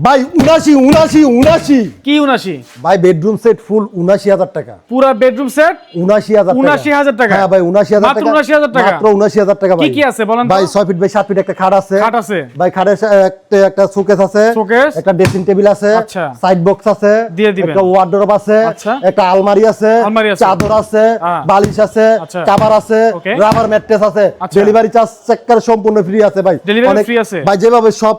ভাই 79 কি 79? ভাই বেডরুম সেট ফুল 79,000 টাকা। পুরা বেডরুম সেট 79,000 টাকা। টাকা। হ্যাঁ ভাই 79,000 টাকা। মাত্র 79,000 টাকা। মাত্র 79,000 টাকা ভাই। কি কি আছে বলেন তো? ভাই 6 ফিট বাই 7 ফিট একটা খাট আছে। খাট আছে। ভাই খাটের একটা শোকেস আছে। শোকেস। একটা ড্রেসিং টেবিল আছে। আচ্ছা। সাইড বক্স আছে। দিয়ে দিবেন। একটা ওয়ার্ডরোব আছে। আচ্ছা। একটা আলমারি আছে। আলমারি আছে। চাদর আছে। হ্যাঁ। বালিশ আছে। আচ্ছা। কভার আছে। ওকে। রাবার ম্যাট্রেস আছে। আচ্ছা। ডেলিভারি চার্জ চেককার সম্পূর্ণ ফ্রি আছে ভাই। ডেলিভারি অনেক- ফ্রি আছে? ভাই যেভাবে সব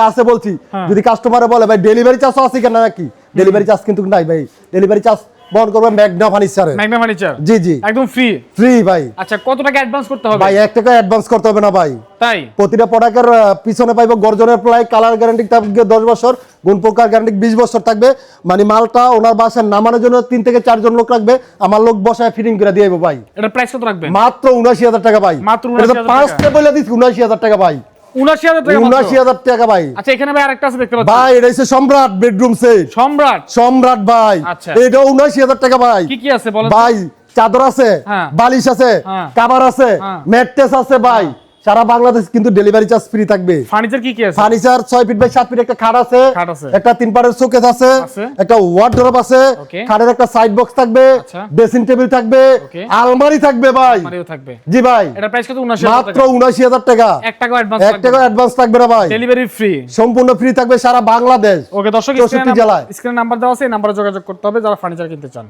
আছে বলছি। হ্যাঁ। যদি কাস্টমারে বলে ভাই ডেলিভারি চার্জ আছে কেন নাকি? ডেলিভারি চার্জ কিন্তু নাই ভাই। ডেলিভারি চার্জ বহন করবে ম্যাগনা ফার্নিচারে। Magna furniture. জি জি একদম ফ্রি। ফ্রি ভাই। আচ্ছা, কত টাকা অ্যাডভান্স করতে হবে? ভাই 1 টাকা অ্যাডভান্স করতে হবে না ভাই। তাই? প্রতিটা প্রোডাক্টের পিছনে পাইবো গর্জনের প্লাই, কালার গ্যারান্টি থাকবে 10 বছর, গুণ প্রকার গ্যারান্টি 20 বছর থাকবে। মানে মালটা ওনার বাসায় নামানোর জন্য 3 থেকে 4 জন লোক রাখবে, আমার লোক বসায় ফিটিং করে দিয়ে দেবো ভাই। এটা প্রাইস কত রাখবেন? মাত্র 79,000 টাকা ভাই। মাত্র এটা তো 79,000 পাঁচটা বলে দিচ্ছি 79,000 টাকা ভাই। 79,000 টাকা মাত্র? 79,000 টাকা ভাই। আচ্ছা, এখানে ভাই আরেকটা আছে দেখতে পাচ্ছি। ভাই এটা হচ্ছে সম্রাট বেডরুম সেট। সম্রাট। সম্রাট ভাই। আচ্ছা। এটা 79,000 টাকা ভাই। কি কি আছে বলেন তো? ভাই চাদর আছে, হ্যাঁ। বালিশ আছে, হ্যাঁ। কভার আছে, হ্যাঁ। ম্যাট্রেস আছে ভাই। সারা বাংলাদেশ কিন্তু ডেলিভারি চার্জ ফ্রি থাকবে। ফার্নিচার কি কি আছে? ফার্নিচার 6 ফিট বাই 7 ফিট একটা খাট আছে, খাট আছে। একটা 3 পারের শোকেস আছে, আছে। একটা ওয়ার্ডরোব আছে, ওকে। খাটের একটা সাইড বক্স থাকবে, আচ্ছা। ড্রেসিং টেবিল থাকবে, ওকে। আলমারি থাকবে ভাই। মারিও থাকবে। জি ভাই। এটা প্রাইস কত? 79,000 মাত্র টাকা। 79,000 টাকা। 1 টাকা অ্যাডভান্স 1 টাকা অ্যাডভান্স থাকবে না ভাই। Delivery free. সম্পূর্ণ ফ্রি থাকবে সারা বাংলাদেশ। ওকে দর্শক, 64 জেলায়। স্ক্রিনে নাম্বার দেওয়া আছে, এই নাম্বারে যোগাযোগ করতে হবে যারা ফার্নিচার কিনতে চান।